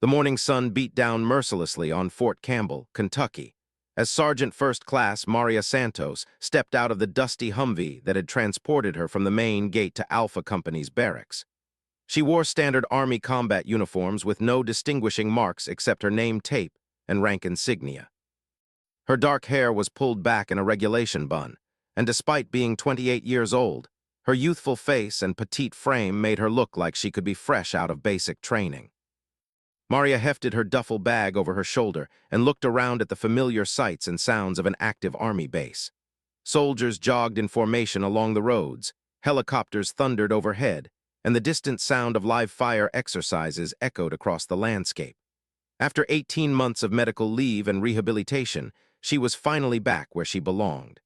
The morning sun beat down mercilessly on Fort Campbell, Kentucky, as Sergeant First Class Maria Santos stepped out of the dusty Humvee that had transported her from the main gate to Alpha Company's barracks. She wore standard Army combat uniforms with no distinguishing marks except her name tape and rank insignia. Her dark hair was pulled back in a regulation bun, and despite being 28 years old, her youthful face and petite frame made her look like she could be fresh out of basic training. Maria hefted her duffel bag over her shoulder and looked around at the familiar sights and sounds of an active Army base. Soldiers jogged in formation along the roads, helicopters thundered overhead, and the distant sound of live fire exercises echoed across the landscape. After 18 months of medical leave and rehabilitation, she was finally back where she belonged.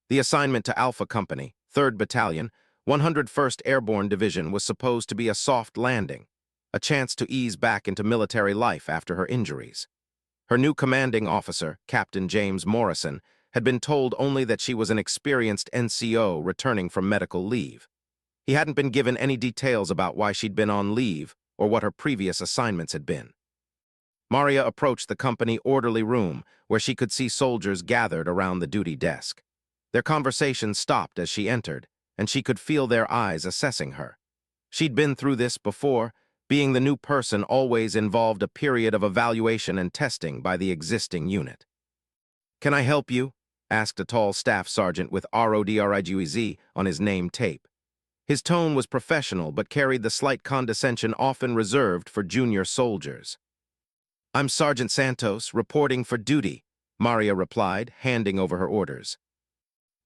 The assignment to Alpha Company, 3rd Battalion, 101st Airborne Division was supposed to be a soft landing, a chance to ease back into military life after her injuries. Her new commanding officer, Captain James Morrison, had been told only that she was an experienced NCO returning from medical leave. He hadn't been given any details about why she'd been on leave or what her previous assignments had been. Maria approached the company orderly room where she could see soldiers gathered around the duty desk. Their conversation stopped as she entered, and she could feel their eyes assessing her. She'd been through this before. Being the new person always involved a period of evaluation and testing by the existing unit. "Can I help you?" asked a tall staff sergeant with RODRIGUEZ on his name tape. His tone was professional but carried the slight condescension often reserved for junior soldiers. "I'm Sergeant Santos, reporting for duty," Maria replied, handing over her orders.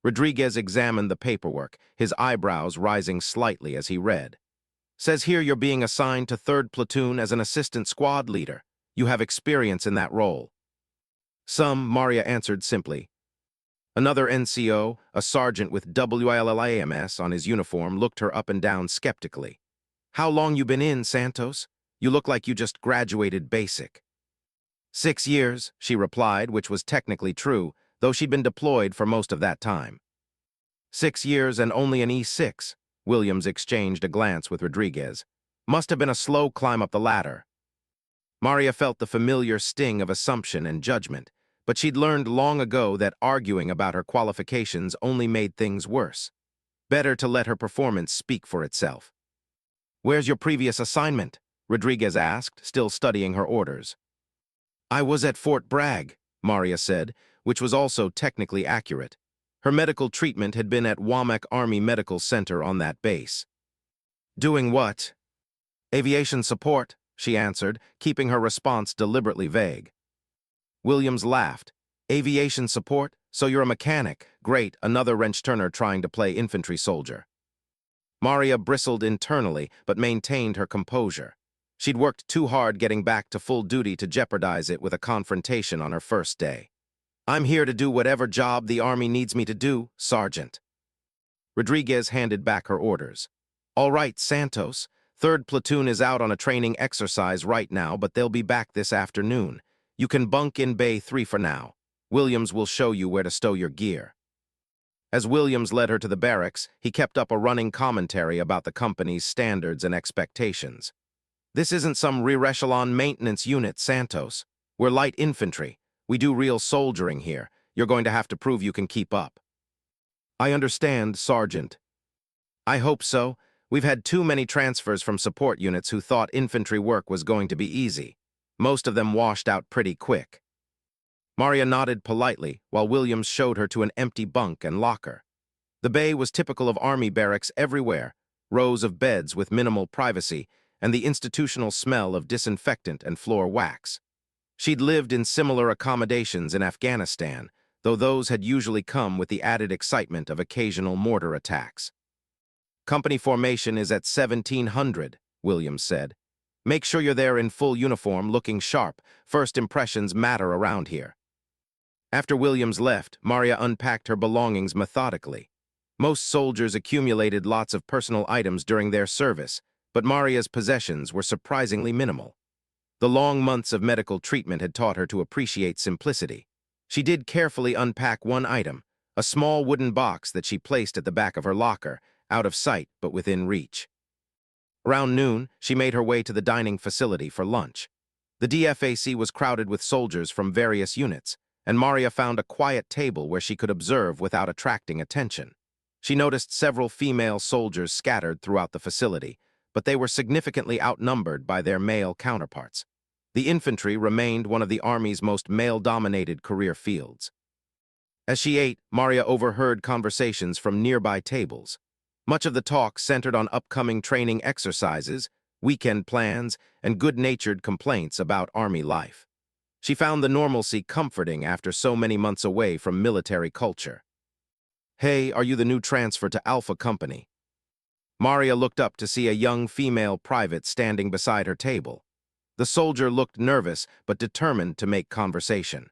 Rodriguez examined the paperwork, his eyebrows rising slightly as he read. "Says here you're being assigned to 3rd Platoon as an assistant squad leader. You have experience in that role." "Some," Maria answered simply. Another NCO, a sergeant with WILLIAMS on his uniform, looked her up and down skeptically. "How long you been in, Santos? You look like you just graduated basic." 6 years, she replied, which was technically true, though she'd been deployed for most of that time. 6 years and only an E6. Williams exchanged a glance with Rodriguez. "Must have been a slow climb up the ladder." Maria felt the familiar sting of assumption and judgment, but she'd learned long ago that arguing about her qualifications only made things worse. Better to let her performance speak for itself. "Where's your previous assignment?" Rodriguez asked, still studying her orders. "I was at Fort Bragg," Maria said, which was also technically accurate. Her medical treatment had been at Womack Army Medical Center on that base. "Doing what?" "Aviation support," she answered, keeping her response deliberately vague. Williams laughed. "Aviation support? So you're a mechanic. Great, another wrench-turner trying to play infantry soldier." Maria bristled internally, but maintained her composure. She'd worked too hard getting back to full duty to jeopardize it with a confrontation on her first day. "I'm here to do whatever job the Army needs me to do, Sergeant." Rodriguez handed back her orders. "All right, Santos. 3rd Platoon is out on a training exercise right now, but they'll be back this afternoon. You can bunk in Bay 3 for now. Williams will show you where to stow your gear." As Williams led her to the barracks, he kept up a running commentary about the company's standards and expectations. "This isn't some rear-echelon maintenance unit, Santos. We're light infantry. We do real soldiering here. You're going to have to prove you can keep up." "I understand, Sergeant." "I hope so. We've had too many transfers from support units who thought infantry work was going to be easy. Most of them washed out pretty quick." Maria nodded politely while Williams showed her to an empty bunk and locker. The bay was typical of Army barracks everywhere, rows of beds with minimal privacy, and the institutional smell of disinfectant and floor wax. She'd lived in similar accommodations in Afghanistan, though those had usually come with the added excitement of occasional mortar attacks. "Company formation is at 1700, Williams said. "Make sure you're there in full uniform, looking sharp. First impressions matter around here." After Williams left, Maria unpacked her belongings methodically. Most soldiers accumulated lots of personal items during their service, but Maria's possessions were surprisingly minimal. The long months of medical treatment had taught her to appreciate simplicity. She did carefully unpack one item, a small wooden box that she placed at the back of her locker, out of sight but within reach. Around noon, she made her way to the dining facility for lunch. The DFAC was crowded with soldiers from various units, and Maria found a quiet table where she could observe without attracting attention. She noticed several female soldiers scattered throughout the facility, but they were significantly outnumbered by their male counterparts. The infantry remained one of the Army's most male-dominated career fields. As she ate, Maria overheard conversations from nearby tables. Much of the talk centered on upcoming training exercises, weekend plans, and good-natured complaints about Army life. She found the normalcy comforting after so many months away from military culture. "Hey, are you the new transfer to Alpha Company?" Maria looked up to see a young female private standing beside her table. The soldier looked nervous but determined to make conversation.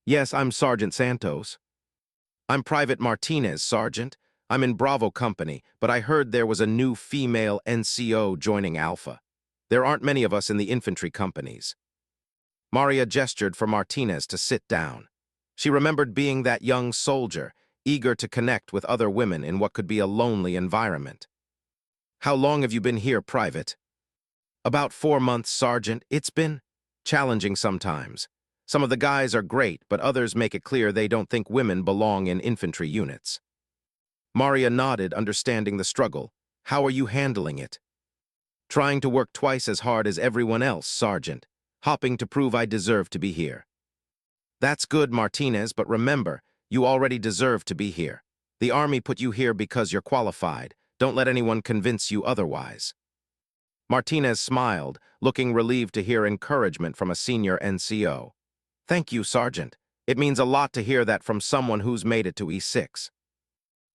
"Yes, I'm Sergeant Santos." "I'm Private Martinez, Sergeant. I'm in Bravo Company, but I heard there was a new female NCO joining Alpha. There aren't many of us in the infantry companies." Maria gestured for Martinez to sit down. She remembered being that young soldier, eager to connect with other women in what could be a lonely environment. "How long have you been here, Private?" "About 4 months, Sergeant. It's been challenging sometimes. Some of the guys are great, but others make it clear they don't think women belong in infantry units." Maria nodded, understanding the struggle. "How are you handling it?" "Trying to work twice as hard as everyone else, Sergeant. Hopping to prove I deserve to be here." "That's good, Martinez, but remember, you already deserve to be here. The Army put you here because you're qualified. Don't let anyone convince you otherwise." Martinez smiled, looking relieved to hear encouragement from a senior NCO. "Thank you, Sergeant. It means a lot to hear that from someone who's made it to E6.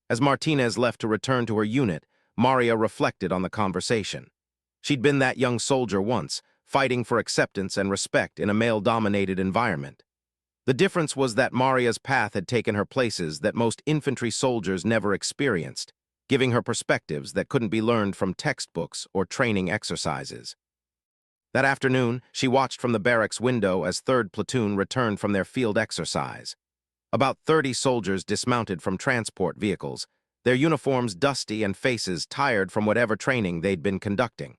As Martinez left to return to her unit, Maria reflected on the conversation. She'd been that young soldier once, fighting for acceptance and respect in a male-dominated environment. The difference was that Maria's path had taken her places that most infantry soldiers never experienced, giving her perspectives that couldn't be learned from textbooks or training exercises. That afternoon, she watched from the barracks window as 3rd Platoon returned from their field exercise. About 30 soldiers dismounted from transport vehicles, their uniforms dusty and faces tired from whatever training they'd been conducting.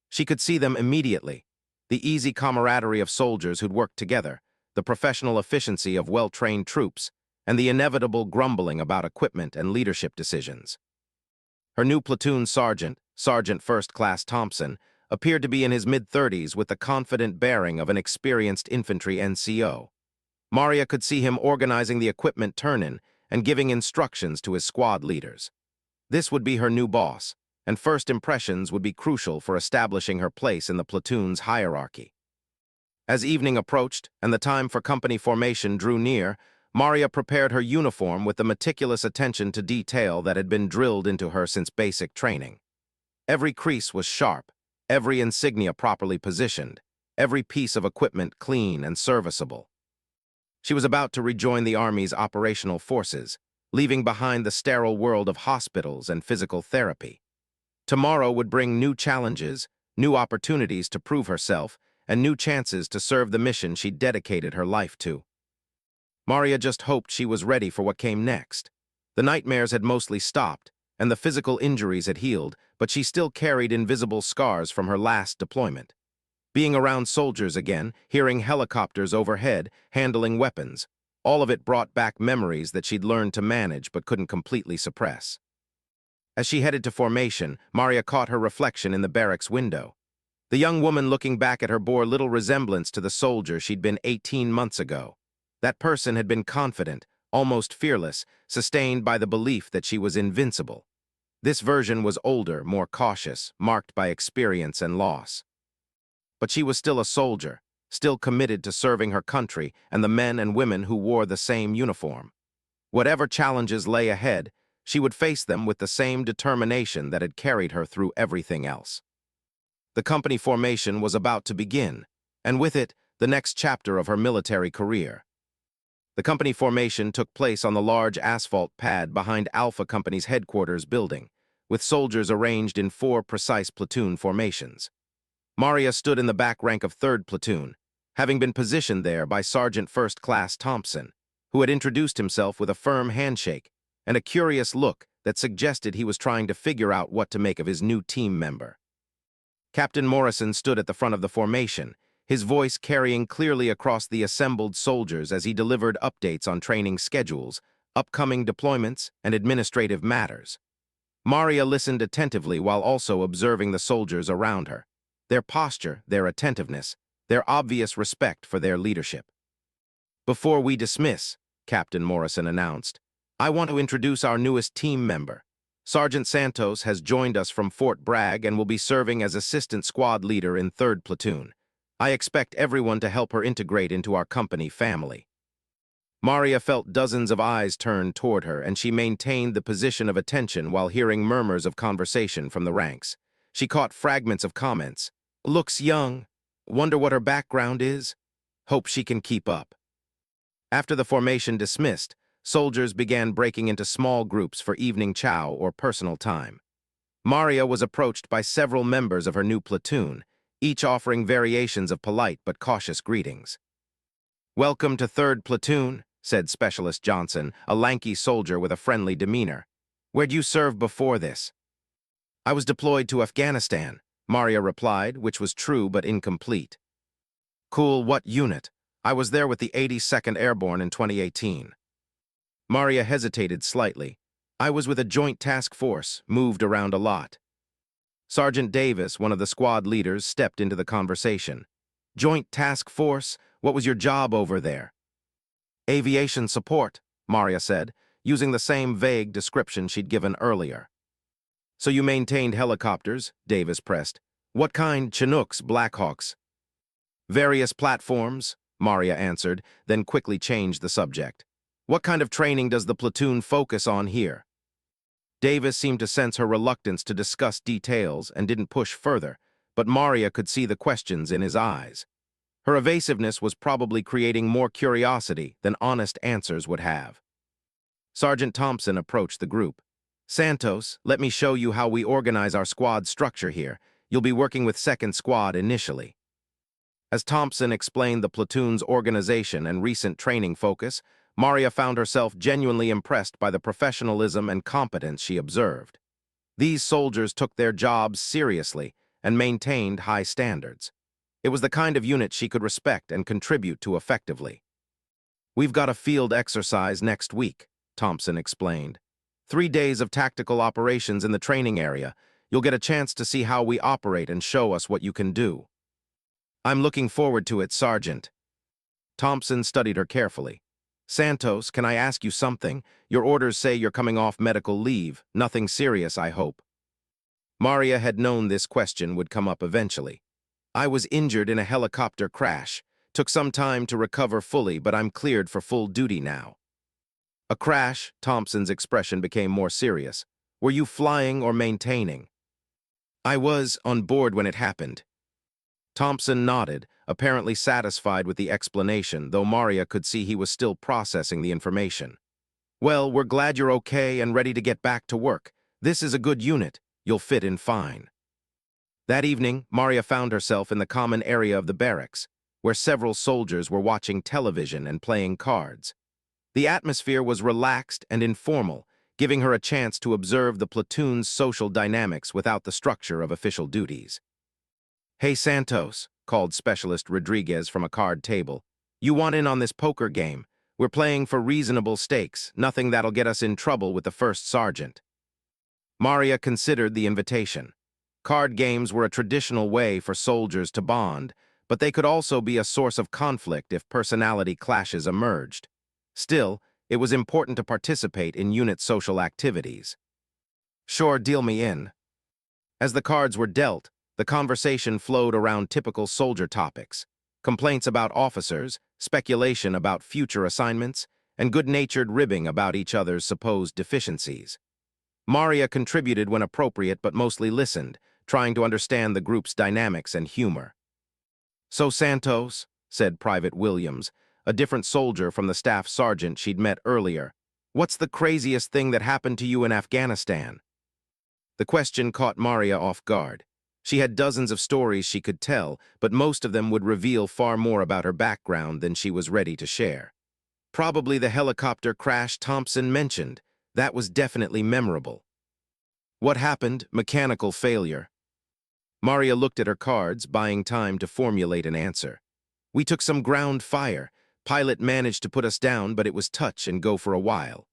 She could see them immediately: the easy camaraderie of soldiers who'd worked together, the professional efficiency of well-trained troops, and the inevitable grumbling about equipment and leadership decisions. Her new platoon sergeant, Sergeant First Class Thompson, appeared to be in his mid-30s with the confident bearing of an experienced infantry NCO. Maria could see him organizing the equipment turn-in and giving instructions to his squad leaders. This would be her new boss, and first impressions would be crucial for establishing her place in the platoon's hierarchy. As evening approached and the time for company formation drew near, Maria prepared her uniform with the meticulous attention to detail that had been drilled into her since basic training. Every crease was sharp, every insignia properly positioned, every piece of equipment clean and serviceable. She was about to rejoin the Army's operational forces, leaving behind the sterile world of hospitals and physical therapy. Tomorrow would bring new challenges, new opportunities to prove herself, and new chances to serve the mission she'd dedicated her life to. Maria just hoped she was ready for what came next. The nightmares had mostly stopped, and the physical injuries had healed, but she still carried invisible scars from her last deployment. Being around soldiers again, hearing helicopters overhead, handling weapons, all of it brought back memories that she'd learned to manage but couldn't completely suppress. As she headed to formation, Maria caught her reflection in the barracks window. The young woman looking back at her bore little resemblance to the soldier she'd been 18 months ago. That person had been confident, almost fearless, sustained by the belief that she was invincible. This version was older, more cautious, marked by experience and loss. But she was still a soldier, still committed to serving her country and the men and women who wore the same uniform. Whatever challenges lay ahead, she would face them with the same determination that had carried her through everything else. The company formation was about to begin, and with it, the next chapter of her military career. The company formation took place on the large asphalt pad behind Alpha Company's headquarters building, with soldiers arranged in 4 precise platoon formations. Maria stood in the back rank of 3rd Platoon, having been positioned there by Sergeant First Class Thompson, who had introduced himself with a firm handshake and a curious look that suggested he was trying to figure out what to make of his new team member. Captain Morrison stood at the front of the formation, his voice carrying clearly across the assembled soldiers as he delivered updates on training schedules, upcoming deployments, and administrative matters. Maria listened attentively while also observing the soldiers around her, their posture, their attentiveness, their obvious respect for their leadership. "Before we dismiss," Captain Morrison announced, "I want to introduce our newest team member. Sergeant Santos has joined us from Fort Bragg and will be serving as assistant squad leader in 3rd Platoon. I expect everyone to help her integrate into our company family." Maria felt dozens of eyes turned toward her, and she maintained the position of attention while hearing murmurs of conversation from the ranks. She caught fragments of comments. "Looks young. Wonder what her background is. Hope she can keep up." After the formation dismissed, soldiers began breaking into small groups for evening chow or personal time. Maria was approached by several members of her new platoon, each offering variations of polite but cautious greetings. "Welcome to 3rd Platoon," said Specialist Johnson, a lanky soldier with a friendly demeanor. "Where'd you serve before this?" "I was deployed to Afghanistan," Maria replied, which was true but incomplete. "Cool, what unit?" "I was there with the 82nd Airborne in 2018. Maria hesitated slightly. "I was with a joint task force, moved around a lot." Sergeant Davis, one of the squad leaders, stepped into the conversation. "Joint task force? What was your job over there?" "Aviation support," Maria said, using the same vague description she'd given earlier. "So you maintained helicopters?" Davis pressed. "What kind? Chinooks, Blackhawks?" "Various platforms," Maria answered, then quickly changed the subject. "What kind of training does the platoon focus on here?" Davis seemed to sense her reluctance to discuss details and didn't push further, but Maria could see the questions in his eyes. Her evasiveness was probably creating more curiosity than honest answers would have. Sergeant Thompson approached the group. "Santos, let me show you how we organize our squad structure here. You'll be working with 2nd Squad initially." As Thompson explained the platoon's organization and recent training focus, Maria found herself genuinely impressed by the professionalism and competence she observed. These soldiers took their jobs seriously and maintained high standards. It was the kind of unit she could respect and contribute to effectively. "We've got a field exercise next week," Thompson explained. 3 days of tactical operations in the training area. You'll get a chance to see how we operate and show us what you can do." "I'm looking forward to it, Sergeant." Thompson studied her carefully. "Santos, can I ask you something? Your orders say you're coming off medical leave. Nothing serious, I hope." Maria had known this question would come up eventually. "I was injured in a helicopter crash. Took some time to recover fully, but I'm cleared for full duty now." "A crash?" Thompson's expression became more serious. "Were you flying or maintaining?" "I was on board when it happened." Thompson nodded, apparently satisfied with the explanation, though Maria could see he was still processing the information. "Well, we're glad you're okay and ready to get back to work. This is a good unit. You'll fit in fine." That evening, Maria found herself in the common area of the barracks, where several soldiers were watching television and playing cards. The atmosphere was relaxed and informal, giving her a chance to observe the platoon's social dynamics without the structure of official duties. "Hey, Santos," called Specialist Rodriguez from a card table. "You want in on this poker game? We're playing for reasonable stakes, nothing that'll get us in trouble with the first sergeant." Maria considered the invitation. Card games were a traditional way for soldiers to bond, but they could also be a source of conflict if personality clashes emerged. Still, it was important to participate in unit social activities. "Sure, deal me in." As the cards were dealt, the conversation flowed around typical soldier topics: complaints about officers, speculation about future assignments, and good-natured ribbing about each other's supposed deficiencies. Maria contributed when appropriate but mostly listened, trying to understand the group's dynamics and humor. "So Santos," said Private Williams, a different soldier from the staff sergeant she'd met earlier, "what's the craziest thing that happened to you in Afghanistan?" The question caught Maria off guard. She had dozens of stories she could tell, but most of them would reveal far more about her background than she was ready to share. Probably the helicopter crash Thompson mentioned. That was definitely memorable. "What happened? Mechanical failure." Maria looked at her cards, buying time to formulate an answer. We took some ground fire. Pilot managed to put us down, but it was touch and go for a while.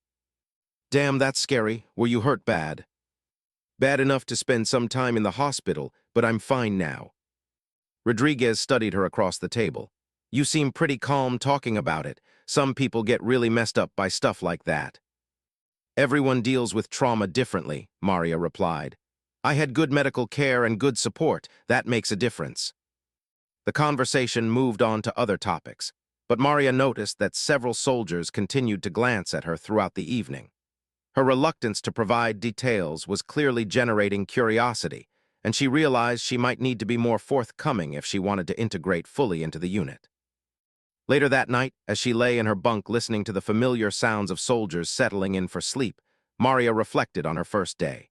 Damn, that's scary. Were you hurt bad? Bad enough to spend some time in the hospital, but I'm fine now. Rodriguez studied her across the table. You seem pretty calm talking about it. Some people get really messed up by stuff like that. Everyone deals with trauma differently, Maria replied. I had good medical care and good support. That makes a difference. The conversation moved on to other topics, but Maria noticed that several soldiers continued to glance at her throughout the evening. Her reluctance to provide details was clearly generating curiosity, and she realized she might need to be more forthcoming if she wanted to integrate fully into the unit. Later that night, as she lay in her bunk listening to the familiar sounds of soldiers settling in for sleep, Maria reflected on her first day.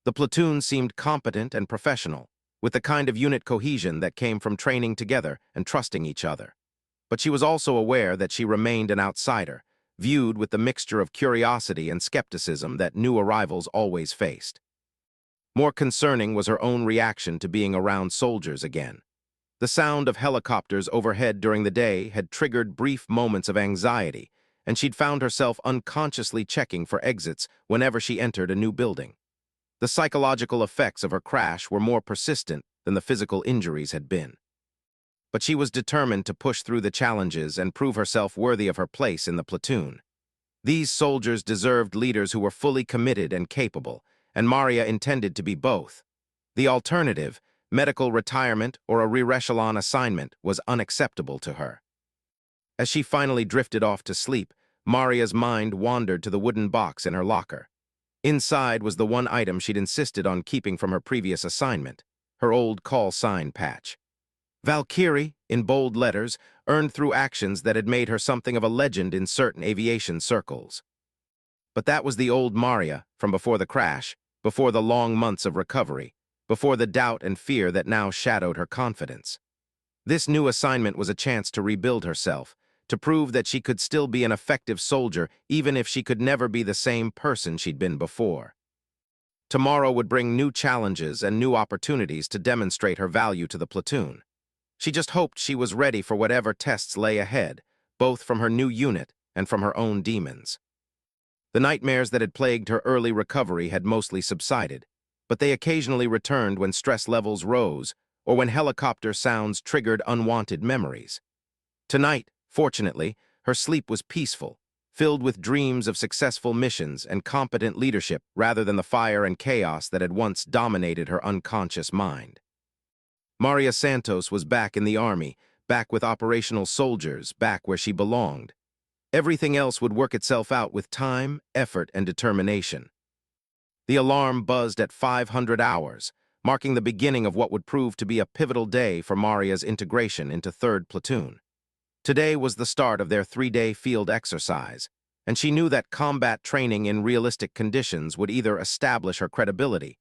The platoon seemed competent and professional, with the kind of unit cohesion that came from training together and trusting each other. But she was also aware that she remained an outsider, viewed with the mixture of curiosity and skepticism that new arrivals always faced. More concerning was her own reaction to being around soldiers again. The sound of helicopters overhead during the day had triggered brief moments of anxiety, and she'd found herself unconsciously checking for exits whenever she entered a new building. The psychological effects of her crash were more persistent than the physical injuries had been. But she was determined to push through the challenges and prove herself worthy of her place in the platoon. These soldiers deserved leaders who were fully committed and capable, and Maria intended to be both. The alternative, medical retirement or a re-echelon assignment, was unacceptable to her. As she finally drifted off to sleep, Maria's mind wandered to the wooden box in her locker. Inside was the one item she'd insisted on keeping from her previous assignment, her old call sign patch. Valkyrie, in bold letters, earned through actions that had made her something of a legend in certain aviation circles. But that was the old Maria from before the crash, before the long months of recovery, before the doubt and fear that now shadowed her confidence. This new assignment was a chance to rebuild herself, to prove that she could still be an effective soldier even if she could never be the same person she'd been before. Tomorrow would bring new challenges and new opportunities to demonstrate her value to the platoon. She just hoped she was ready for whatever tests lay ahead, both from her new unit and from her own demons. The nightmares that had plagued her early recovery had mostly subsided, but they occasionally returned when stress levels rose or when helicopter sounds triggered unwanted memories. Tonight, fortunately, her sleep was peaceful, filled with dreams of successful missions and competent leadership rather than the fire and chaos that had once dominated her unconscious mind. Maria Santos was back in the army, back with operational soldiers, back where she belonged. Everything else would work itself out with time, effort, and determination. The alarm buzzed at 500 hours, marking the beginning of what would prove to be a pivotal day for Maria's integration into 3rd Platoon. Today was the start of their 3-day field exercise, and she knew that combat training in realistic conditions would either establish her credibility,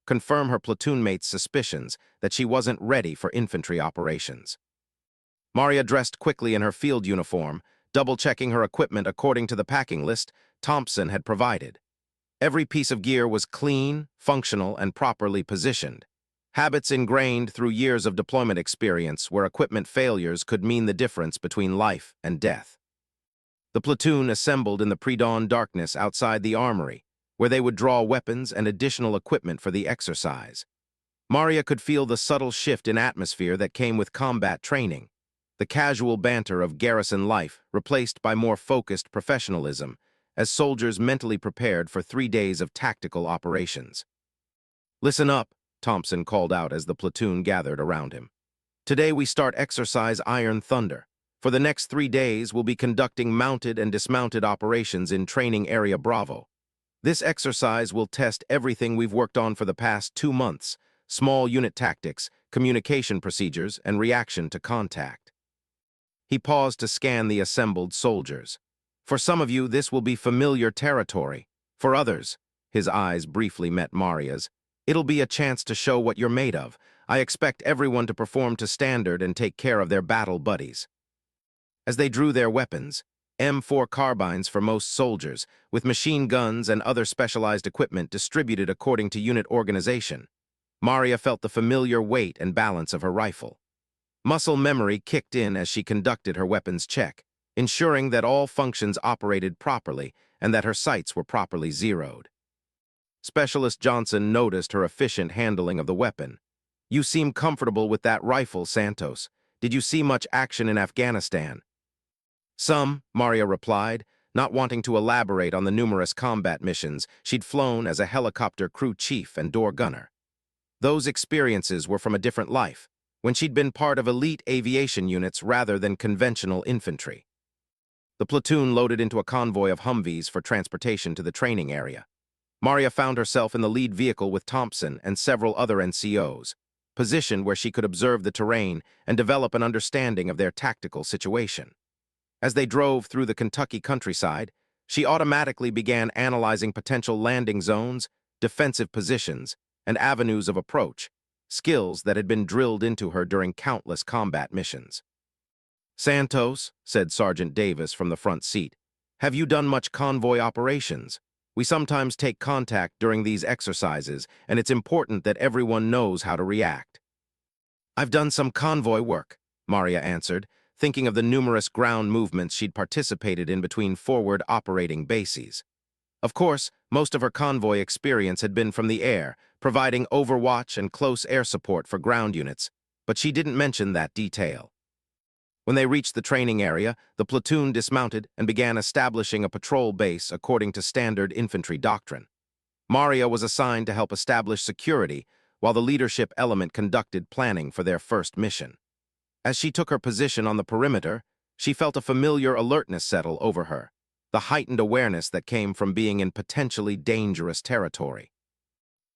confirm her platoon mates' suspicions that she wasn't ready for infantry operations. Maria dressed quickly in her field uniform, double-checking her equipment according to the packing list Thompson had provided. Every piece of gear was clean, functional, and properly positioned. Habits ingrained through years of deployment experience where equipment failures could mean the difference between life and death. The platoon assembled in the pre-dawn darkness outside the armory, where they would draw weapons and additional equipment for the exercise. Maria could feel the subtle shift in atmosphere that came with combat training, the casual banter of garrison life replaced by more focused professionalism, as soldiers mentally prepared for 3 days of tactical operations. Listen up, Thompson called out as the platoon gathered around him. Today we start exercise Iron Thunder. For the next 3 days, we'll be conducting mounted and dismounted operations in Training Area Bravo. This exercise will test everything we've worked on for the past 2 months, small unit tactics, communication procedures, and reaction to contact. He paused to scan the assembled soldiers. For some of you, this will be familiar territory. For others, his eyes briefly met Maria's, it'll be a chance to show what you're made of. I expect everyone to perform to standard and take care of their battle buddies. As they drew their weapons, M4 carbines for most soldiers, with machine guns and other specialized equipment distributed according to unit organization. Maria felt the familiar weight and balance of her rifle. Muscle memory kicked in as she conducted her weapons check, ensuring that all functions operated properly and that her sights were properly zeroed. Specialist Johnson noticed her efficient handling of the weapon. "You seem comfortable with that rifle, Santos. Did you see much action in Afghanistan?" "Some," Maria replied, not wanting to elaborate on the numerous combat missions she'd flown as a helicopter crew chief and door gunner. Those experiences were from a different life, when she'd been part of elite aviation units rather than conventional infantry. The platoon loaded into a convoy of Humvees for transportation to the training area. Maria found herself in the lead vehicle with Thompson and several other NCOs, positioned where she could observe the terrain and develop an understanding of their tactical situation. As they drove through the Kentucky countryside, she automatically began analyzing potential landing zones, defensive positions, and avenues of approach, skills that had been drilled into her during countless combat missions. "Santos," said Sergeant Davis from the front seat, "have you done much convoy operations? We sometimes take contact during these exercises, and it's important that everyone knows how to react." "I've done some convoy work," Maria answered, thinking of the numerous ground movements she'd participated in between forward operating bases. Of course, most of her convoy experience had been from the air, providing overwatch and close air support for ground units, but she didn't mention that detail. When they reached the training area, the platoon dismounted and began establishing a patrol base according to standard infantry doctrine. Maria was assigned to help establish security, while the leadership element conducted planning for their first mission. As she took her position on the perimeter, she felt a familiar alertness settle over her, the heightened awareness that came from being in potentially dangerous territory.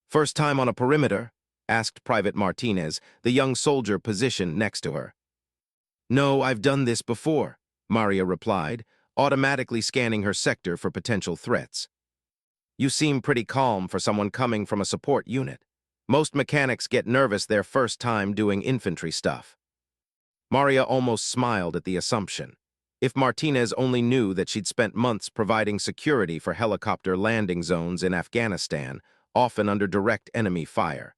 "First time on a perimeter?" asked Private Martinez, the young soldier positioned next to her. "No, I've done this before," Maria replied, automatically scanning her sector for potential threats. "You seem pretty calm for someone coming from a support unit. Most mechanics get nervous their first time doing infantry stuff." Maria almost smiled at the assumption. If Martinez only knew that she'd spent months providing security for helicopter landing zones in Afghanistan, often under direct enemy fire.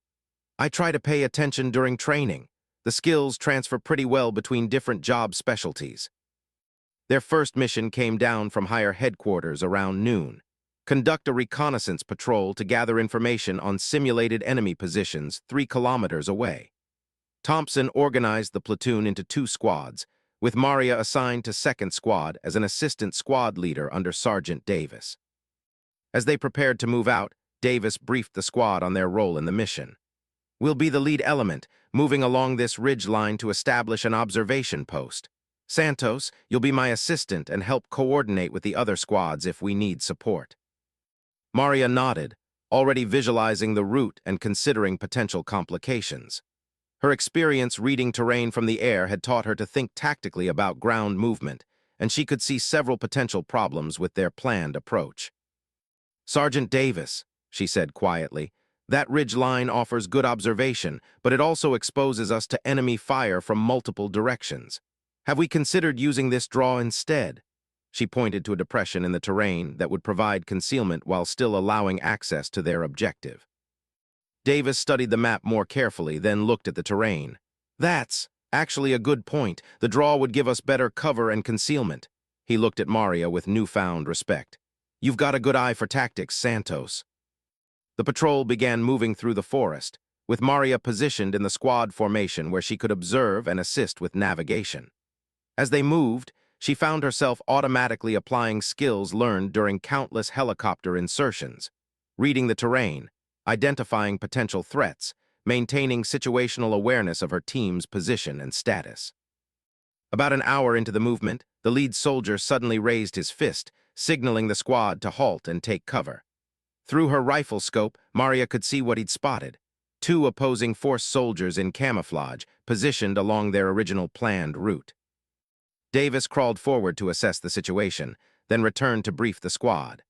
"I try to pay attention during training. The skills transfer pretty well between different job specialties." Their first mission came down from higher headquarters around noon. Conduct a reconnaissance patrol to gather information on simulated enemy positions 3 kilometers away. Thompson organized the platoon into 2 squads, with Maria assigned to 2nd Squad as an assistant squad leader under Sergeant Davis. As they prepared to move out, Davis briefed the squad on their role in the mission. "We'll be the lead element, moving along this ridge line to establish an observation post. Santos, you'll be my assistant and help coordinate with the other squads if we need support." Maria nodded, already visualizing the route and considering potential complications. Her experience reading terrain from the air had taught her to think tactically about ground movement, and she could see several potential problems with their planned approach. "Sergeant Davis," she said quietly, "that ridge line offers good observation, but it also exposes us to enemy fire from multiple directions. Have we considered using this draw instead?" She pointed to a depression in the terrain that would provide concealment while still allowing access to their objective. Davis studied the map more carefully, then looked at the terrain. "That's actually a good point. The draw would give us better cover and concealment." He looked at Maria with newfound respect. "You've got a good eye for tactics, Santos." The patrol began moving through the forest, with Maria positioned in the squad formation where she could observe and assist with navigation. As they moved, she found herself automatically applying skills learned during countless helicopter insertions, reading the terrain, identifying potential threats, maintaining situational awareness of her team's position and status. About an hour into the movement, the lead soldier suddenly raised his fist, signaling the squad to halt and take cover. Through her rifle scope, Maria could see what he'd spotted: 2 opposing force soldiers in camouflage, positioned along their original planned route. Davis crawled forward to assess the situation, then returned to brief the squad.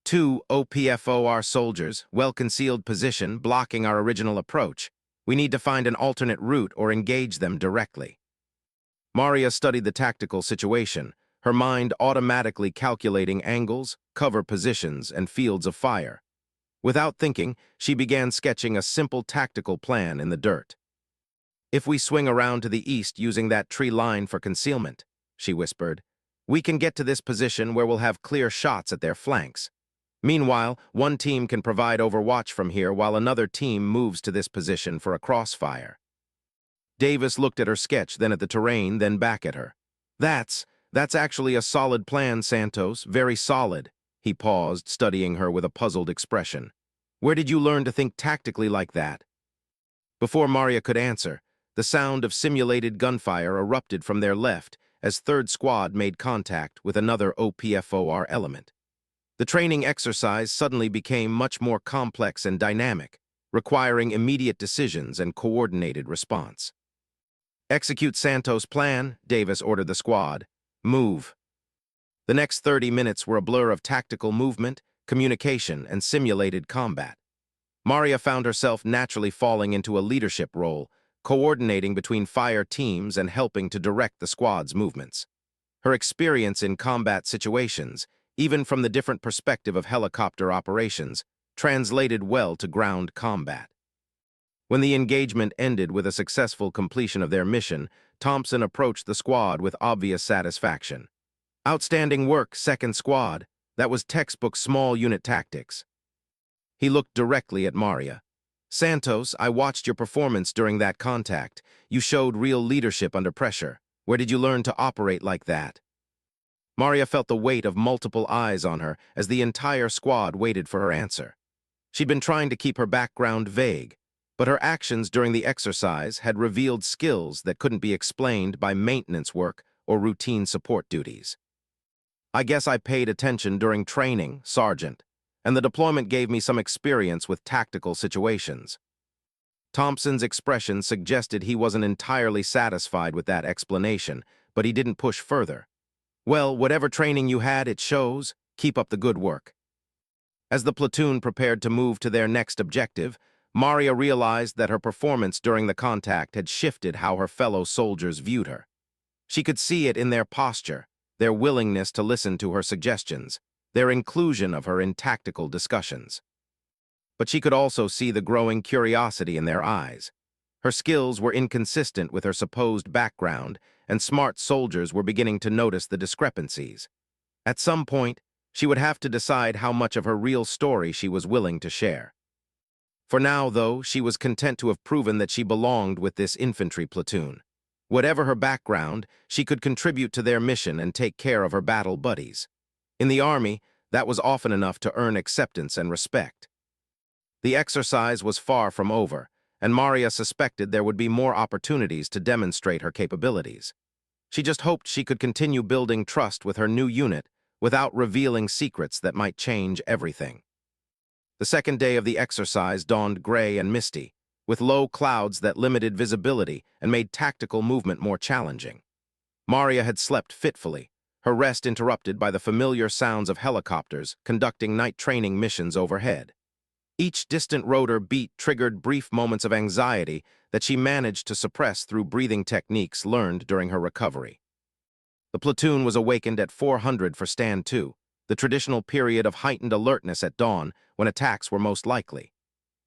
2 OPFOR soldiers, well-concealed position, blocking our original approach. We need to find an alternate route or engage them directly." Maria studied the tactical situation, her mind automatically calculating angles, cover positions, and fields of fire. Without thinking, she began sketching a simple tactical plan in the dirt. "If we swing around to the east using that tree line for concealment," she whispered, "we can get to this position where we'll have clear shots at their flanks. Meanwhile, one team can provide overwatch from here while another team moves to this position for a crossfire." Davis looked at her sketch, then at the terrain, then back at her. That's actually a solid plan, Santos, very solid." He paused, studying her with a puzzled expression. "Where did you learn to think tactically like that?" Before Maria could answer, the sound of simulated gunfire erupted from their left as Third Squad made contact with another OPFOR element. The training exercise suddenly became much more complex and dynamic, requiring immediate decisions and coordinated response. "Execute Santos' plan," Davis ordered the squad. "Move." The next 30 minutes were a blur of tactical movement, communication, and simulated combat. Maria found herself naturally falling into a leadership role, coordinating between fire teams and helping to direct the squad's movements. Her experience in combat situations, even from the different perspective of helicopter operations, translated well to ground combat. When the engagement ended with a successful completion of their mission, Thompson approached the squad with obvious satisfaction. "Outstanding work, Second Squad. That was textbook small unit tactics." He looked directly at Maria. "Santos, I watched your performance during that contact. You showed real leadership under pressure. Where did you learn to operate like that?" Maria felt the weight of multiple eyes on her as the entire squad waited for her answer. She'd been trying to keep her background vague, but her actions during the exercise had revealed skills that couldn't be explained by maintenance work or routine support duties. "I guess I paid attention during training, Sergeant, and the deployment gave me some experience with tactical situations." Thompson's expression suggested he wasn't entirely satisfied with that explanation, but he didn't push further. "Well, whatever training you had, it shows. Keep up the good work." As the platoon prepared to move to their next objective, Maria realized that her performance during the contact had shifted how her fellow soldiers viewed her. She could see it in their posture, their willingness to listen to her suggestions, their inclusion of her in tactical discussions. But she could also see the growing curiosity in their eyes. Her skills were inconsistent with her supposed background, and smart soldiers were beginning to notice the discrepancies. At some point, she would have to decide how much of her real story she was willing to share. For now, though, she was content to have proven that she belonged with this infantry platoon. Whatever her background, she could contribute to their mission and take care of her battle buddies. In the Army, that was often enough to earn acceptance and respect. The exercise was far from over, and Maria suspected there would be more opportunities to demonstrate her capabilities. She just hoped she could continue building trust with her new unit without revealing secrets that might change everything. The second day of the exercise dawned gray and misty, with low clouds that limited visibility and made tactical movement more challenging. Maria had slept fitfully, her rest interrupted by the familiar sounds of helicopters conducting night training missions overhead. Each distant rotor beat triggered brief moments of anxiety that she managed to suppress through breathing techniques learned during her recovery. The platoon was awakened at 400 for Stand 2, the traditional period of heightened alertness at dawn when attacks were most likely.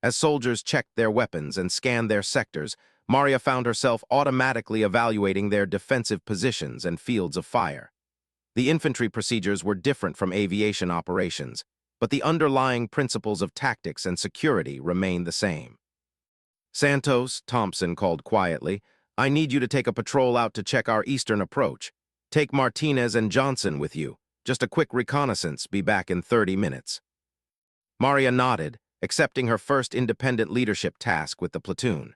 As soldiers checked their weapons and scanned their sectors, Maria found herself automatically evaluating their defensive positions and fields of fire. The infantry procedures were different from aviation operations, but the underlying principles of tactics and security remained the same. "Santos," Thompson called quietly, "I need you to take a patrol out to check our eastern approach. Take Martinez and Johnson with you. Just a quick reconnaissance, be back in 30 minutes. Maria nodded, accepting her first independent leadership task with the platoon.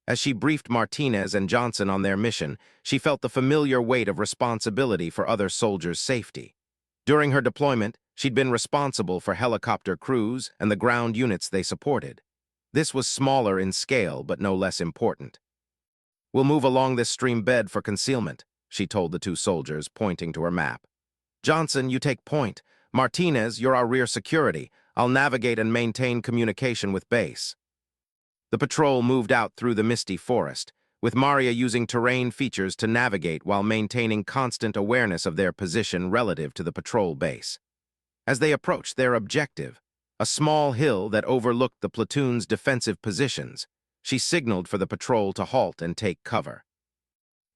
As she briefed Martinez and Johnson on their mission, she felt the familiar weight of responsibility for other soldiers' safety. During her deployment, she'd been responsible for helicopter crews and the ground units they supported. This was smaller in scale, but no less important. "We'll move along this stream bed for concealment," she told the two soldiers, pointing to her map. "Johnson, you take point. Martinez, you're our rear security. I'll navigate and maintain communication with base." The patrol moved out through the misty forest, with Maria using terrain features to navigate while maintaining constant awareness of their position relative to the patrol base. As they approached their objective, a small hill that overlooked the platoon's defensive positions. She signaled for the patrol to halt and take cover.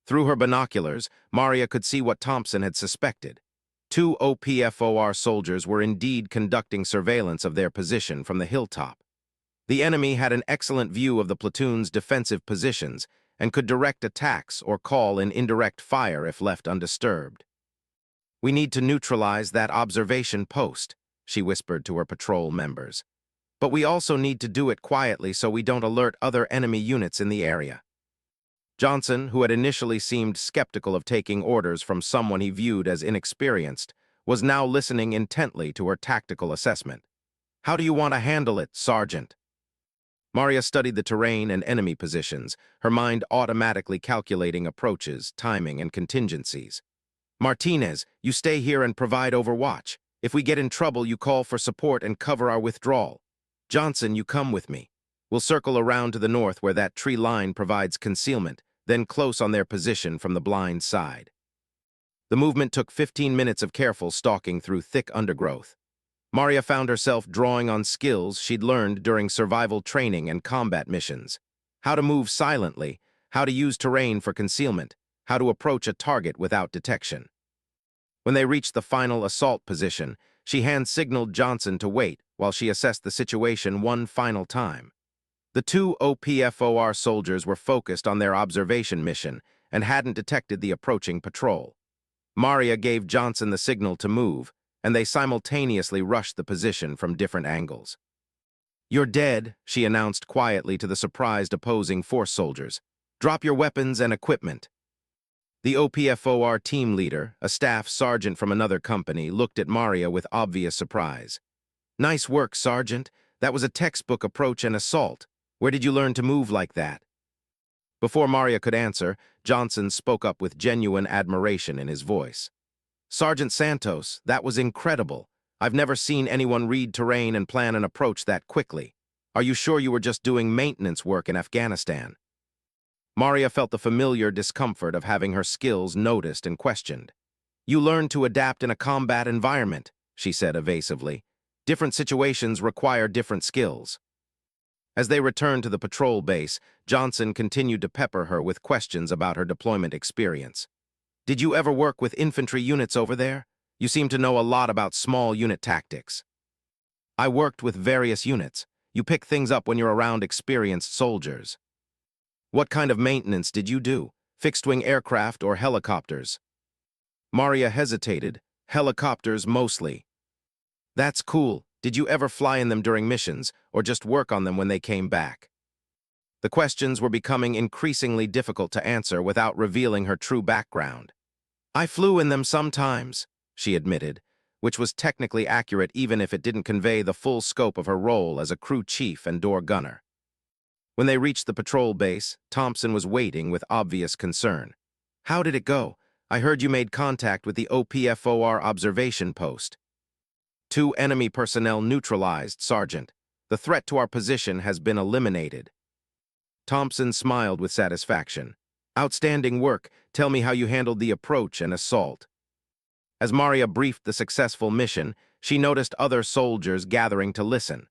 Through her binoculars, Maria could see what Thompson had suspected. Two OPFOR soldiers were indeed conducting surveillance of their position from the hilltop. The enemy had an excellent view of the platoon's defensive positions and could direct attacks or call in indirect fire if left undisturbed. "We need to neutralize that observation post," she whispered to her patrol members. "But we also need to do it quietly so we don't alert other enemy units in the area." Johnson, who had initially seemed skeptical of taking orders from someone he viewed as inexperienced, was now listening intently to her tactical assessment. "How do you want to handle it, Sergeant?" Maria studied the terrain and enemy positions, her mind automatically calculating approaches, timing, and contingencies. "Martinez, you stay here and provide overwatch. If we get in trouble, you call for support and cover our withdrawal. Johnson, you come with me. We'll circle around to the north where that tree line provides concealment, then close on their position from the blind side." The movement took 15 minutes of careful stalking through thick undergrowth. Maria found herself drawing on skills she'd learned during survival training and combat missions. How to move silently, how to use terrain for concealment, how to approach a target without detection. When they reached the final assault position, she hand-signaled Johnson to wait while she assessed the situation one final time. The two OPFOR soldiers were focused on their observation mission and hadn't detected the approaching patrol. Maria gave Johnson the signal to move, and they simultaneously rushed the position from different angles. "You're dead," she announced quietly to the surprised opposing force soldiers. "Drop your weapons and equipment." The OPFOR team leader, a staff sergeant from another company, looked at Maria with obvious surprise. "Nice work, Sergeant. That was a textbook approach and assault. Where did you learn to move like that?" Before Maria could answer, Johnson spoke up with genuine admiration in his voice. "Sergeant Santos, that was incredible. I've never seen anyone read terrain and plan an approach that quickly. Are you sure you were just doing maintenance work in Afghanistan?" Maria felt the familiar discomfort of having her skills noticed and questioned. "You learn to adapt in a combat environment," she said evasively. "Different situations require different skills." As they returned to the patrol base, Johnson continued to pepper her with questions about her deployment experience. "Did you ever work with infantry units over there? You seem to know a lot about small unit tactics." "I worked with various units. You pick things up when you're around experienced soldiers." "What kind of maintenance did you do? Fixed-wing aircraft or helicopters?" Maria hesitated. "Helicopters mostly." "That's cool. Did you ever fly in them during missions, or just work on them when they came back?" The questions were becoming increasingly difficult to answer without revealing her true background. "I flew in them sometimes," she admitted, which was technically accurate even if it didn't convey the full scope of her role as a crew chief and door gunner. When they reached the patrol base, Thompson was waiting with obvious concern. "How did it go? I heard you made contact with the OPFOR observation post." "Two enemy personnel neutralized, Sergeant. The threat to our position has been eliminated." Thompson smiled with satisfaction. "Outstanding work. Tell me how you handled the approach and assault." As Maria briefed the successful mission, she noticed other soldiers gathering to listen.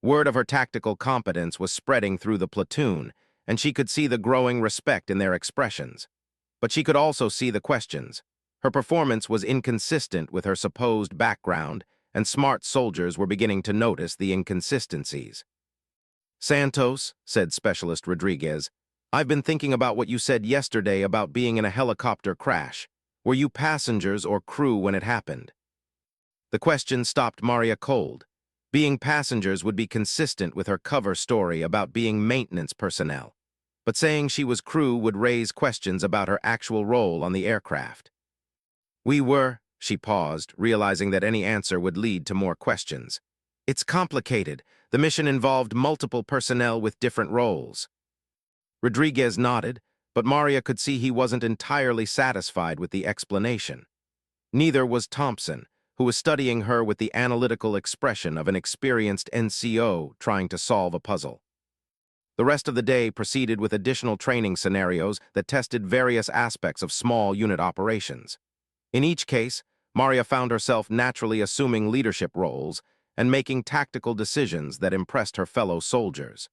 Word of her tactical competence was spreading through the platoon, and she could see the growing respect in their expressions. But she could also see the questions. Her performance was inconsistent with her supposed background, and smart soldiers were beginning to notice the inconsistencies. "Santos," said Specialist Rodriguez, "I've been thinking about what you said yesterday about being in a helicopter crash. Were you passengers or crew when it happened?" The question stopped Maria cold. Being passengers would be consistent with her cover story about being maintenance personnel, but saying she was crew would raise questions about her actual role on the aircraft. "We were," she paused, realizing that any answer would lead to more questions. "It's complicated. The mission involved multiple personnel with different roles." Rodriguez nodded, but Maria could see he wasn't entirely satisfied with the explanation. Neither was Thompson, who was studying her with the analytical expression of an experienced NCO trying to solve a puzzle. The rest of the day proceeded with additional training scenarios that tested various aspects of small unit operations. In each case, Maria found herself naturally assuming leadership roles and making tactical decisions that impressed her fellow soldiers.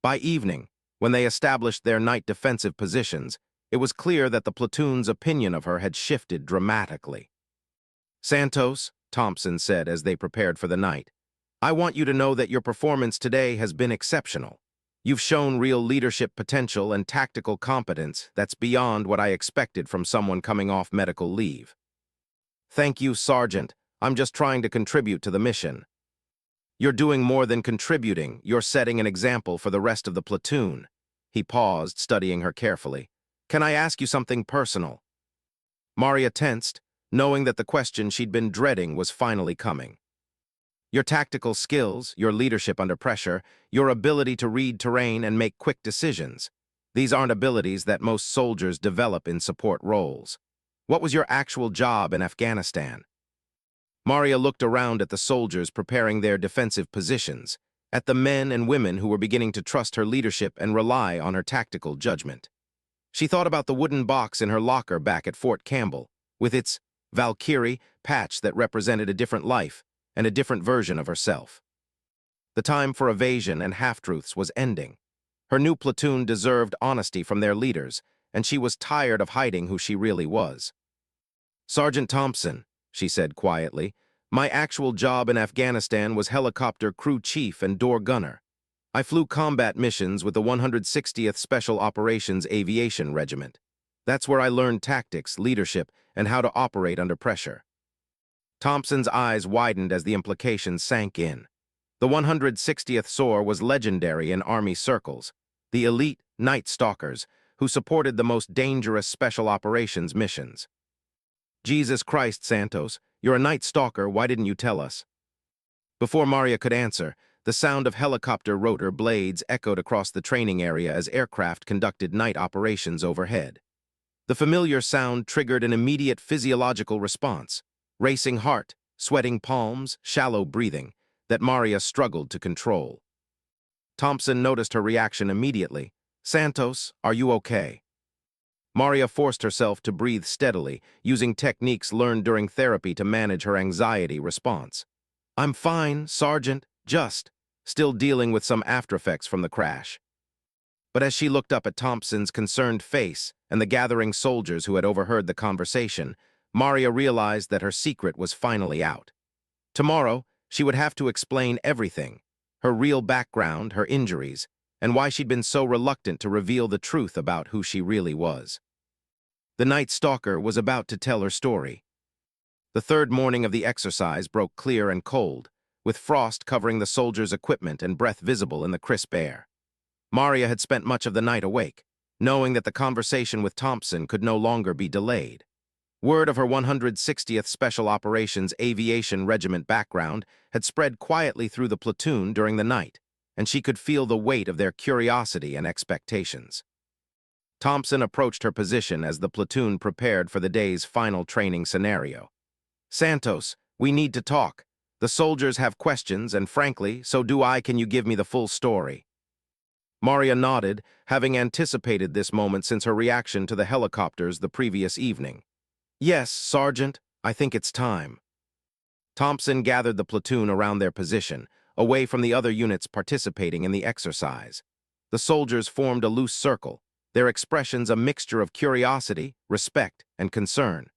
By evening, when they established their night defensive positions, it was clear that the platoon's opinion of her had shifted dramatically. "Santos," Thompson said as they prepared for the night, "I want you to know that your performance today has been exceptional. You've shown real leadership potential and tactical competence that's beyond what I expected from someone coming off medical leave." "Thank you, Sergeant. I'm just trying to contribute to the mission." "You're doing more than contributing. You're setting an example for the rest of the platoon." He paused, studying her carefully. "Can I ask you something personal?" Maria tensed, knowing that the question she'd been dreading was finally coming. "Your tactical skills, your leadership under pressure, your ability to read terrain and make quick decisions. These aren't abilities that most soldiers develop in support roles. What was your actual job in Afghanistan?" Maria looked around at the soldiers preparing their defensive positions, at the men and women who were beginning to trust her leadership and rely on her tactical judgment. She thought about the wooden box in her locker back at Fort Campbell, with its Valkyrie patch that represented a different life and a different version of herself. The time for evasion and half-truths was ending. Her new platoon deserved honesty from their leaders, and she was tired of hiding who she really was. "Sergeant Thompson," she said quietly, "my actual job in Afghanistan was helicopter crew chief and door gunner. I flew combat missions with the 160th Special Operations Aviation Regiment. That's where I learned tactics, leadership, and how to operate under pressure." Thompson's eyes widened as the implications sank in. The 160th SOAR was legendary in Army circles, the elite Night Stalkers who supported the most dangerous special operations missions. "Jesus Christ, Santos, you're a Night Stalker, why didn't you tell us?" Before Maria could answer, the sound of helicopter rotor blades echoed across the training area as aircraft conducted night operations overhead. The familiar sound triggered an immediate physiological response, racing heart, sweating palms, shallow breathing, that Maria struggled to control. Thompson noticed her reaction immediately. "Santos, are you okay?" Maria forced herself to breathe steadily, using techniques learned during therapy to manage her anxiety response. "I'm fine, Sergeant, just still dealing with some aftereffects from the crash." But as she looked up at Thompson's concerned face and the gathering soldiers who had overheard the conversation, Maria realized that her secret was finally out. Tomorrow, she would have to explain everything, her real background, her injuries, and why she'd been so reluctant to reveal the truth about who she really was. The Night Stalker was about to tell her story. The third morning of the exercise broke clear and cold, with frost covering the soldiers' equipment and breath visible in the crisp air. Maria had spent much of the night awake, knowing that the conversation with Thompson could no longer be delayed. Word of her 160th Special Operations Aviation Regiment background had spread quietly through the platoon during the night, and she could feel the weight of their curiosity and expectations. Thompson approached her position as the platoon prepared for the day's final training scenario. "Santos, we need to talk. The soldiers have questions, and frankly, so do I. Can you give me the full story?" Maria nodded, having anticipated this moment since her reaction to the helicopters the previous evening. "Yes, Sergeant, I think it's time." Thompson gathered the platoon around their position, away from the other units participating in the exercise. The soldiers formed a loose circle, their expressions a mixture of curiosity, respect, and concern.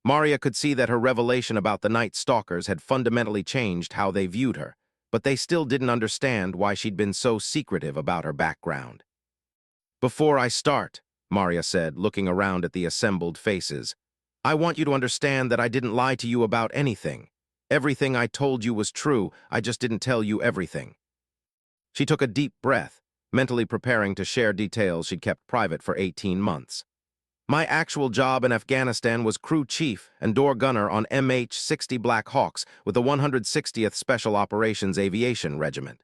Maria could see that her revelation about the Night Stalkers had fundamentally changed how they viewed her, but they still didn't understand why she'd been so secretive about her background. "Before I start," Maria said, looking around at the assembled faces, "I want you to understand that I didn't lie to you about anything. Everything I told you was true, I just didn't tell you everything." She took a deep breath, mentally preparing to share details she'd kept private for 18 months. "My actual job in Afghanistan was crew chief and door gunner on MH-60 Black Hawks with the 160th Special Operations Aviation Regiment.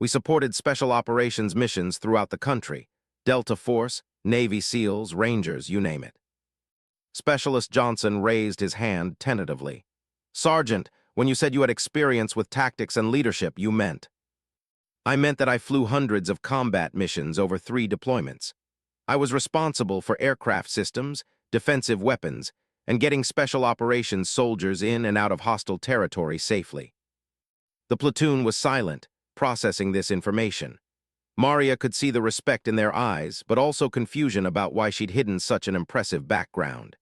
We supported special operations missions throughout the country, Delta Force, Navy SEALs, Rangers, you name it." Specialist Johnson raised his hand tentatively. "Sergeant, when you said you had experience with tactics and leadership, you meant?" "I meant that I flew hundreds of combat missions over 3 deployments. I was responsible for aircraft systems, defensive weapons, and getting special operations soldiers in and out of hostile territory safely." The platoon was silent, processing this information. Maria could see the respect in their eyes, but also confusion about why she'd hidden such an impressive background.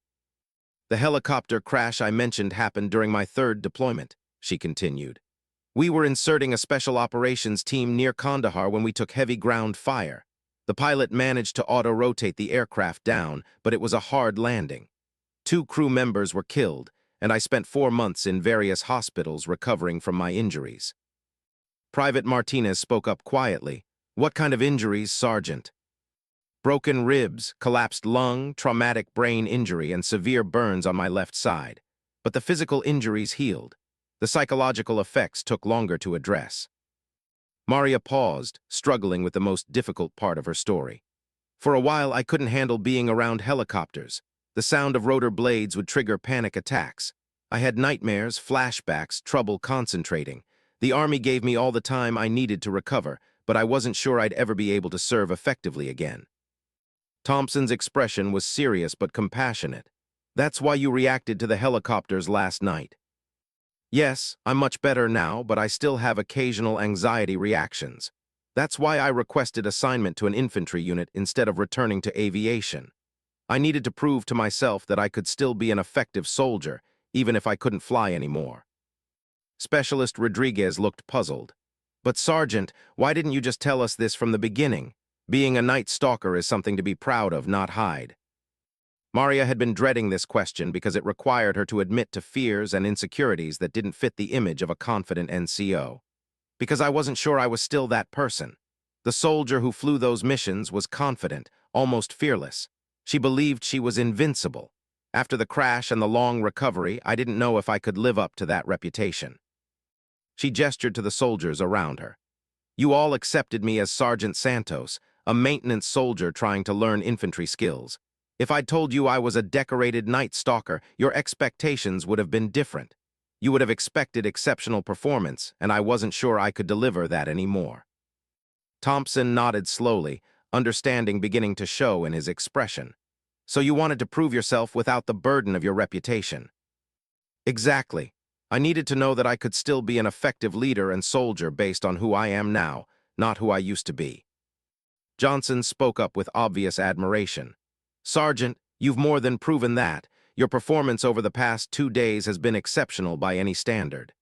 The helicopter crash I mentioned happened during my third deployment, she continued. We were inserting a special operations team near Kandahar when we took heavy ground fire. The pilot managed to auto-rotate the aircraft down, but it was a hard landing. 2 crew members were killed, and I spent 4 months in various hospitals recovering from my injuries. Private Martinez spoke up quietly. What kind of injuries, Sergeant? Broken ribs, collapsed lung, traumatic brain injury, and severe burns on my left side. But the physical injuries healed. The psychological effects took longer to address. Maria paused, struggling with the most difficult part of her story. For a while, I couldn't handle being around helicopters. The sound of rotor blades would trigger panic attacks. I had nightmares, flashbacks, trouble concentrating. The Army gave me all the time I needed to recover, but I wasn't sure I'd ever be able to serve effectively again. Thompson's expression was serious but compassionate. That's why you reacted to the helicopters last night. Yes, I'm much better now, but I still have occasional anxiety reactions. That's why I requested assignment to an infantry unit instead of returning to aviation. I needed to prove to myself that I could still be an effective soldier, even if I couldn't fly anymore. Specialist Rodriguez looked puzzled. But Sergeant, why didn't you just tell us this from the beginning? Being a night stalker is something to be proud of, not hide. Maria had been dreading this question because it required her to admit to fears and insecurities that didn't fit the image of a confident NCO. Because I wasn't sure I was still that person. The soldier who flew those missions was confident, almost fearless. She believed she was invincible. After the crash and the long recovery, I didn't know if I could live up to that reputation. She gestured to the soldiers around her. You all accepted me as Sergeant Santos, a maintenance soldier trying to learn infantry skills. If I'd told you I was a decorated night stalker, your expectations would have been different. You would have expected exceptional performance, and I wasn't sure I could deliver that anymore. Thompson nodded slowly, understanding beginning to show in his expression. So you wanted to prove yourself without the burden of your reputation. Exactly. I needed to know that I could still be an effective leader and soldier based on who I am now, not who I used to be. Johnson spoke up with obvious admiration. Sergeant, you've more than proven that. Your performance over the past 2 days has been exceptional by any standard.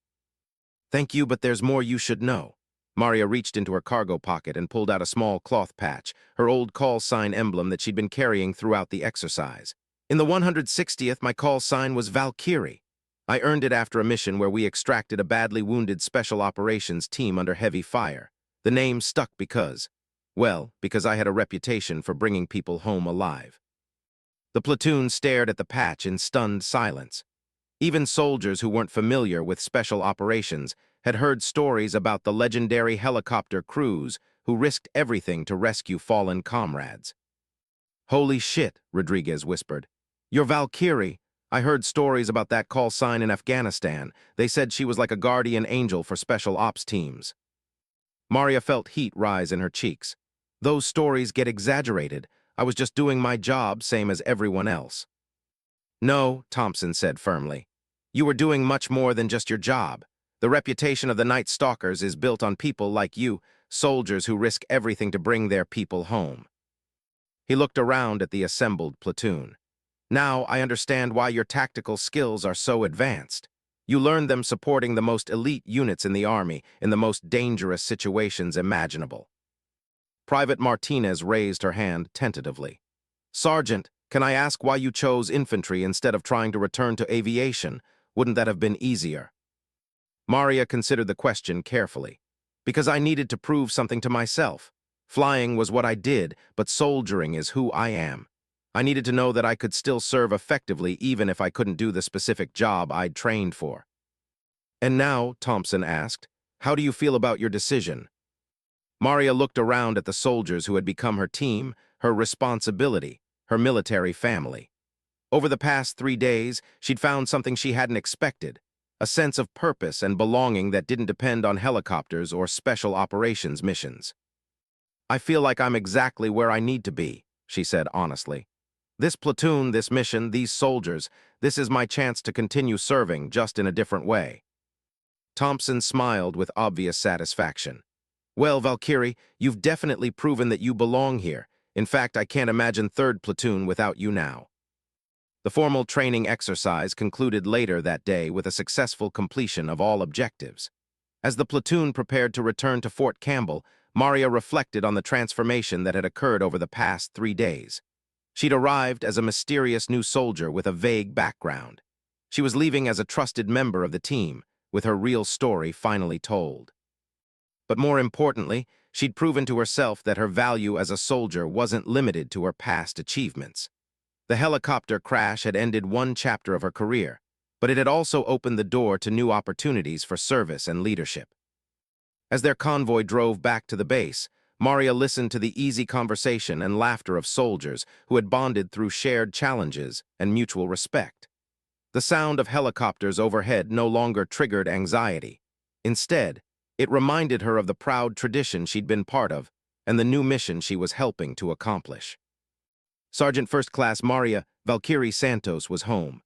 Thank you, but there's more you should know. Maria reached into her cargo pocket and pulled out a small cloth patch, her old call sign emblem that she'd been carrying throughout the exercise. In the 160th, my call sign was Valkyrie. I earned it after a mission where we extracted a badly wounded special operations team under heavy fire. The name stuck because I had a reputation for bringing people home alive. The platoon stared at the patch in stunned silence. Even soldiers who weren't familiar with special operations had heard stories about the legendary helicopter crews who risked everything to rescue fallen comrades. Holy shit, Rodriguez whispered. You're Valkyrie. I heard stories about that call sign in Afghanistan. They said she was like a guardian angel for special ops teams. Maria felt heat rise in her cheeks. Those stories get exaggerated. I was just doing my job, same as everyone else. No, Thompson said firmly. You were doing much more than just your job. The reputation of the Night Stalkers is built on people like you, soldiers who risk everything to bring their people home. He looked around at the assembled platoon. Now I understand why your tactical skills are so advanced. You learned them supporting the most elite units in the Army in the most dangerous situations imaginable. Private Martinez raised her hand tentatively. Sergeant, can I ask why you chose infantry instead of trying to return to aviation? Wouldn't that have been easier? Maria considered the question carefully. Because I needed to prove something to myself. Flying was what I did, but soldiering is who I am. I needed to know that I could still serve effectively even if I couldn't do the specific job I'd trained for. And now, Thompson asked, how do you feel about your decision? Maria looked around at the soldiers who had become her team, her responsibility, her military family. Over the past 3 days, she'd found something she hadn't expected, a sense of purpose and belonging that didn't depend on helicopters or special operations missions. I feel like I'm exactly where I need to be, she said honestly. This platoon, this mission, these soldiers, this is my chance to continue serving, just in a different way. Thompson smiled with obvious satisfaction. Well, Valkyrie, you've definitely proven that you belong here. In fact, I can't imagine 3rd Platoon without you now. The formal training exercise concluded later that day with a successful completion of all objectives. As the platoon prepared to return to Fort Campbell, Maria reflected on the transformation that had occurred over the past 3 days. She'd arrived as a mysterious new soldier with a vague background. She was leaving as a trusted member of the team, with her real story finally told. But more importantly, she'd proven to herself that her value as a soldier wasn't limited to her past achievements. The helicopter crash had ended one chapter of her career, but it had also opened the door to new opportunities for service and leadership. As their convoy drove back to the base, Maria listened to the easy conversation and laughter of soldiers who had bonded through shared challenges and mutual respect. The sound of helicopters overhead no longer triggered anxiety. Instead, it reminded her of the proud tradition she'd been part of and the new mission she was helping to accomplish. Sergeant First Class Maria Valkyrie Santos was home.